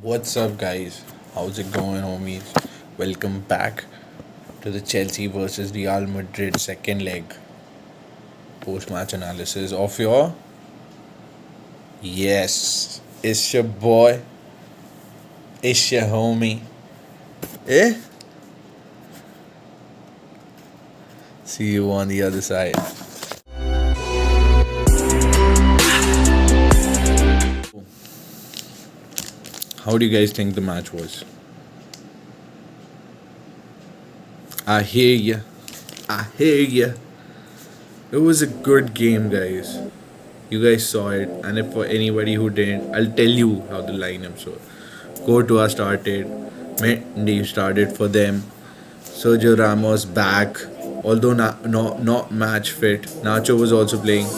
What's up, guys? How's it going, homies? Welcome back to the Chelsea versus Real Madrid second leg post match analysis of your. Yes, it's your boy, it's your homie. Eh? See you on the other side. How do you guys think the match was? I hear ya. I hear ya. It was a good game, guys. You guys saw it, and if for anybody who didn't, I'll tell you how the lineups were. Courtois started, Mendy started for them, Sergio Ramos back, although not match fit. Nacho was also playing.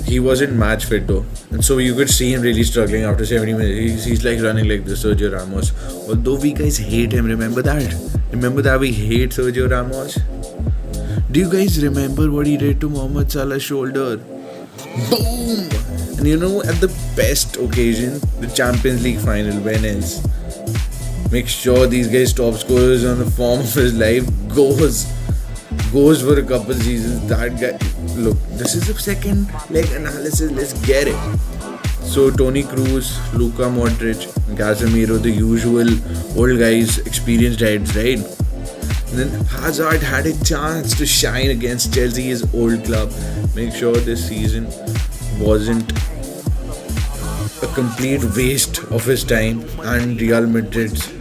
He wasn't match fit though, and so you could see him really struggling after 70 minutes. He's like running like the Sergio Ramos. Although we guys hate him, remember that? Remember that we hate Sergio Ramos? Do you guys remember what he did to Mohamed Salah's shoulder? Boom! And you know, at the best occasion, the Champions League final, when else? Make sure these guys top scorers on the form of his life goes for a couple seasons. That guy, look, this is a second leg analysis. Let's get it. So Toni Kroos, Luka Modric, Casemiro, the usual old guys, experienced heads, right? And then Hazard had a chance to shine against Chelsea, his old club. Make sure this season wasn't a complete waste of his time and Real Madrid's.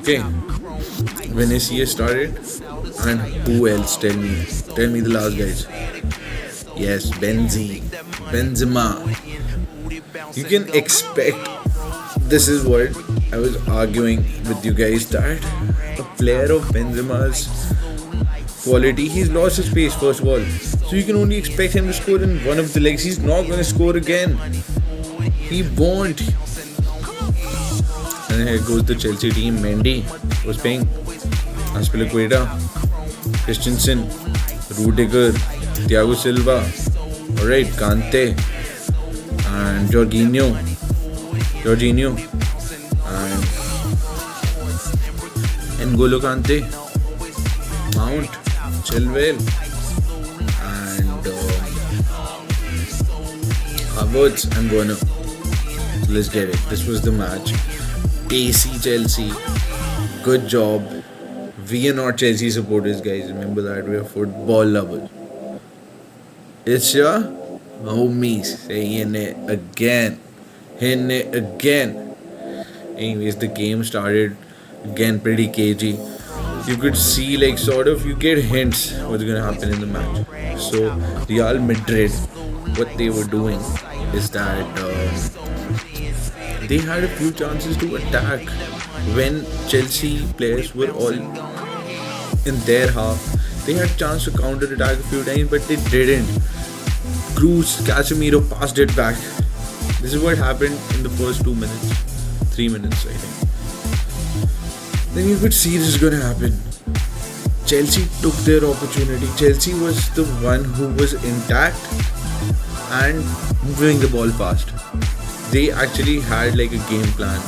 Okay, Vinicius started, and who else? Tell me the last guys. Yes, Benzema. You can expect. This is what I was arguing with you guys, that a player of Benzema's quality, he's lost his pace first of all. So you can only expect him to score in one of the legs. He's not going to score again. He won't. And here goes the Chelsea team. Mendy was playing. Azpilicueta, Christensen, Rudiger, Thiago Silva, alright, Kante, and Jorginho, and N'Golo Kante, Mount, Chilwell, and Havertz and Werner. So let's get it. This was the match. AC Chelsea. Good job. We are not Chelsea supporters, guys. Remember that we are football lovers. It's your homies saying it again. Hitting it again. Anyways, the game started again pretty cagey. You could see, like, sort of, you get hints what's gonna happen in the match. So, Real Madrid, what they were doing is that they had a few chances to attack when Chelsea players were all in their half. They had chance to counter attack a few times, but they didn't. Kroos, Casemiro passed it back. This is what happened in the first 2 minutes, 3 minutes, I think. Then you could see this is gonna happen. Chelsea took their opportunity. Chelsea was the one who was intact and moving the ball fast. They actually had like a game plan.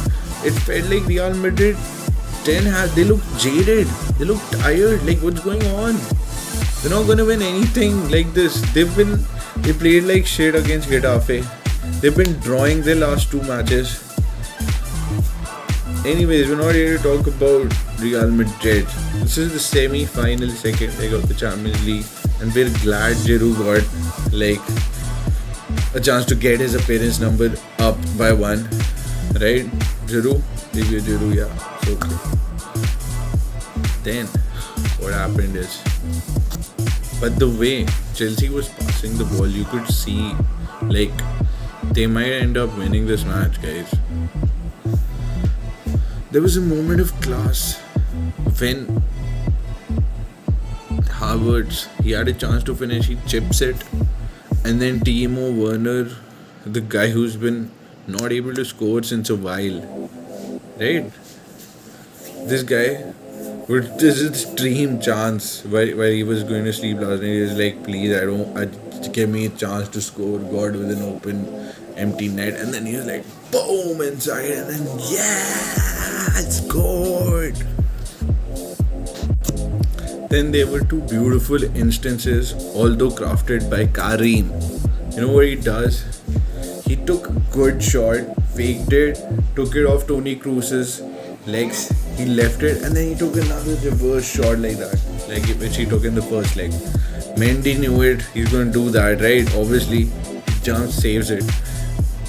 It felt like Real Madrid they look jaded. They look tired. Like, what's going on? They're not gonna win anything like this. They played like shit against Getafe. They've been drawing their last two matches. Anyways, we're not here to talk about Real Madrid. This is the semi-final second leg of the Champions League, and we're glad Giroud got like a chance to get his appearance number up by one. Right? Giroud? Maybe Giroud, yeah. So, okay. Then, what happened is, but the way Chelsea was passing the ball, you could see, like, they might end up winning this match, guys. There was a moment of class when Havertz, he had a chance to finish, he chips it, and then Timo Werner, the guy who's been not able to score since a while, right? This guy, this is his dream chance while he was going to sleep last night. He was like, please, give me a chance to score. God with an open empty net, and then he was like, boom, inside, and then, yeah, it's good. Then there were two beautiful instances, although crafted by Kareem. You know what he does? He took a good shot, faked it, took it off Tony Kroos's legs, he left it, and then he took another reverse shot like that, like which he took in the first leg. Mendy knew it, he's going to do that, right? Obviously, he jumps, saves it.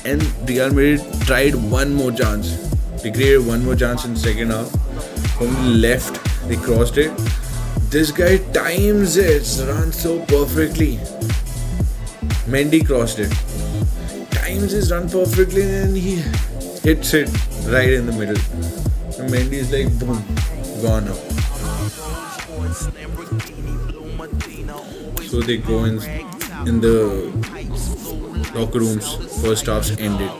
And Real Madrid tried one more chance. They created one more chance in the second half. From the left, they crossed it. This guy times it, runs so perfectly. Mendy crossed it. Times his run perfectly, and then he hits it right in the middle. And Mendy is like, boom, gone now. So they go in the locker rooms. First half's ended,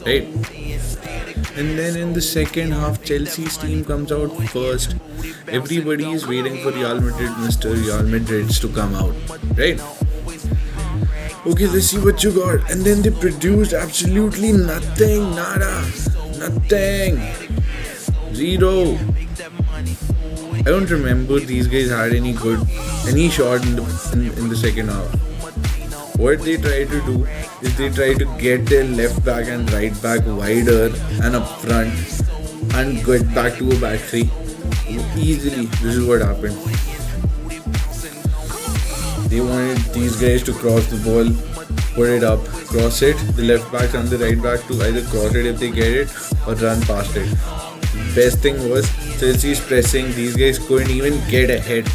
right? And then in the second half, Chelsea's team comes out first. Everybody is waiting for Real Madrid, Mr. Real Madrid to come out, right? Okay, let's see what you got. And then they produced absolutely nothing, nada, nothing, zero. I don't remember these guys had any shot in the second half. What they try to do is they try to get their left back and right back wider and up front and get back to a back three. Easily, this is what happened. They wanted these guys to cross the ball, put it up, cross it. The left backs and the right back to either cross it if they get it or run past it. The best thing was Chelsea's pressing. These guys couldn't even get ahead.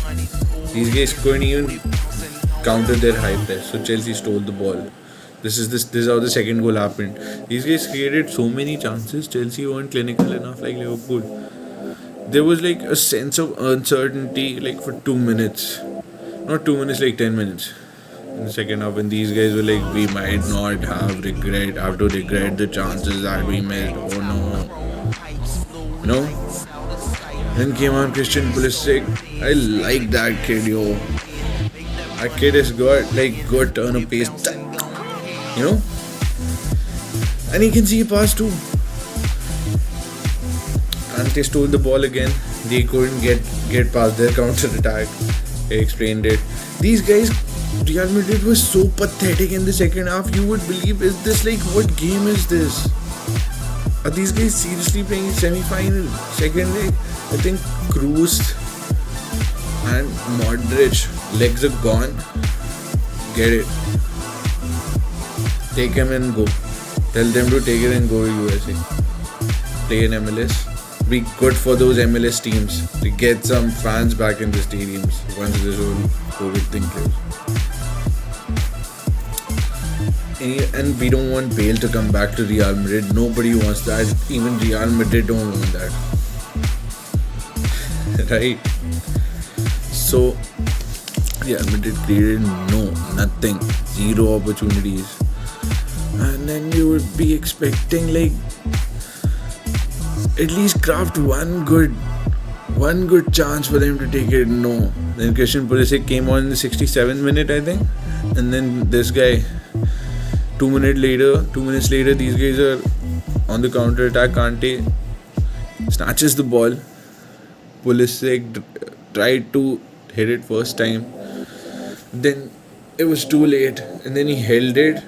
These guys couldn't even counter their high press. So Chelsea stole the ball. This is how the second goal happened. These guys created so many chances. Chelsea weren't clinical enough like Liverpool. There was like a sense of uncertainty like for 2 minutes. Not 2 minutes, like 10 minutes. In the second half, when these guys were like, we might not have to regret the chances that we missed. Oh no. You know? Then came on Christian Pulisic. I like that kid, yo. That kid has got like good turn of pace. You know? And he can see a pass too. And they stole the ball again. They couldn't get past their counter attack. I explained it. These guys, Real Madrid was so pathetic in the second half. You would believe, is this like, what game is this? Are these guys seriously playing semi-final? Second leg? I think Kroos and Modric legs are gone. Get it. Take him and go. Tell them to take it and go to USA. Play in MLS. Be good for those MLS teams to get some fans back in the stadiums once this whole COVID thing clears. And we don't want Bale to come back to Real Madrid. Nobody wants that. Even Real Madrid don't want that. Right? So Real Madrid created nothing, zero opportunities. And then you would be expecting like at least craft one good chance for them to take it. No. Then Christian Pulisic came on in the 67th minute, I think. And then this guy, 2 minutes later, these guys are on the counter attack. Kante snatches the ball. Pulisic tried to hit it first time. Then it was too late. And then he held it,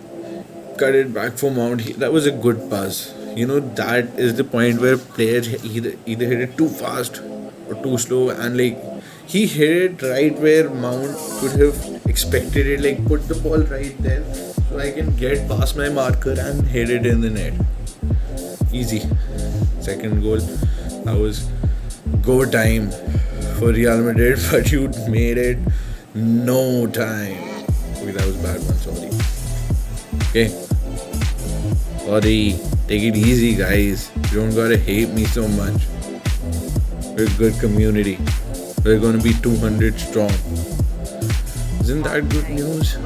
cut it back for Mount. That was a good pass. You know, that is the point where players either hit it too fast or too slow, and like he hit it right where Mount could have expected it, like put the ball right there so I can get past my marker and hit it in the net. Easy. Second goal, that was go time for Real Madrid, but you made it no time. Okay, that was bad one, sorry. Okay. Sorry. Take it easy, guys. You don't gotta hate me so much. We're a good community. We're gonna be 200 strong. Isn't that good news?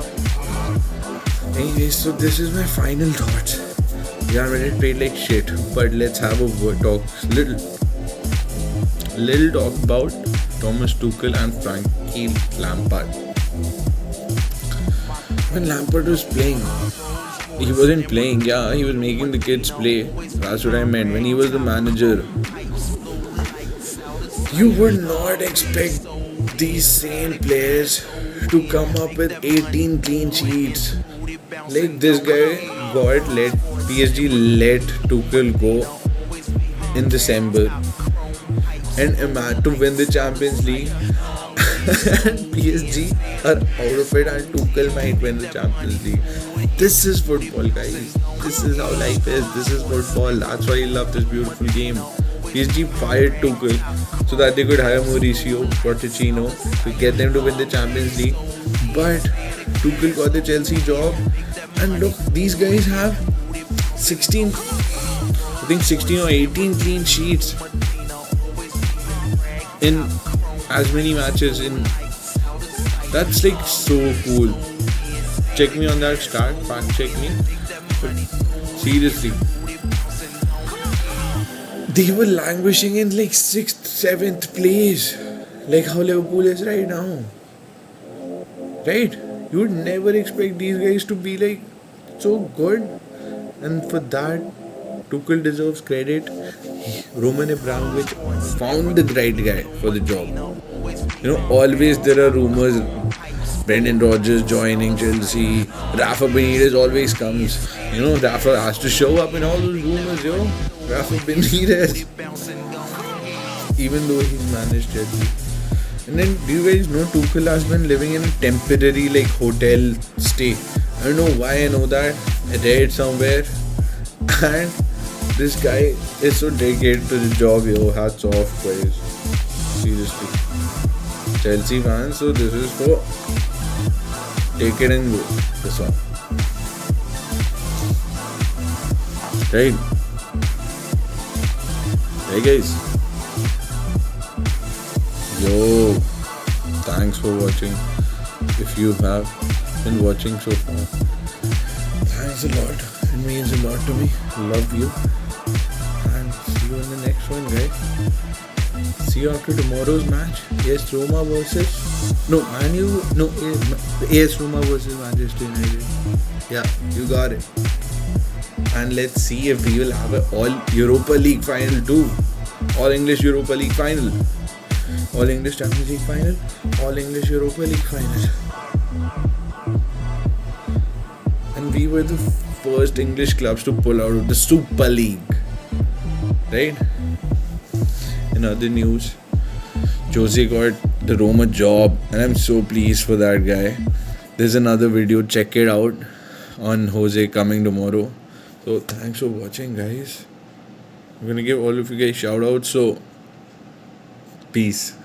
Anyways, so this is my final thoughts. Real Madrid played like shit, but let's have a little talk about Thomas Tuchel and Frankie Lampard. When Lampard was playing, He wasn't playing, yeah, he was making the kids play. That's what I meant. When he was the manager, you would not expect these same players to come up with 18 clean sheets. Like this guy got let PSG let Tuchel go in December and to win the Champions League. And PSG are out of it, and Tuchel might win the Champions League. This is football, guys. This is how life is. This is football. That's why I love this beautiful game. PSG fired Tuchel so that they could hire Mauricio Pochettino to get them to win the Champions League. But Tuchel got the Chelsea job, and look, these guys have 16, I think 16 or 18 clean sheets in as many matches. In that's like so cool. Check me on that stat, fact check me. But seriously, they were languishing in like 6th, 7th place, like how Liverpool is right now. Right? You would never expect these guys to be like so good, and for that, Tuchel deserves credit. Roman Abramovich found the right guy for the job. You know, always there are rumors. Brendan Rodgers joining Chelsea. Rafa Benitez always comes. You know, Rafa has to show up in all those rumors, yo. Rafa Benitez. Even though he's managed Chelsea. And then, do you guys know Tuchel has been living in a temporary like hotel stay? I don't know why I know that. I read it somewhere. And this guy is so dedicated to the job, yo. Hats off, guys. Seriously. Chelsea fans, so this is for take it and go. This one. Right? Hey guys. Yo. Thanks for watching. If you have been watching so far, thanks a lot. It means a lot to me. Love you. And see you in the next one, guys. See you after tomorrow's match. Yes, Roma versus... No, Man U... No, yes, Roma versus Manchester United. Yeah, you got it. And let's see if we will have an all-Europa League final too. All-English Europa League final. All-English Champions League final. All-English Europa League final. And we were the first English clubs to pull out of the Super League. Right? In other news, Jose got the Roma job, and I'm so pleased for that guy. There's another video, check it out, on Jose coming tomorrow. So thanks for watching, guys. I'm gonna give all of you guys shout outs, so peace.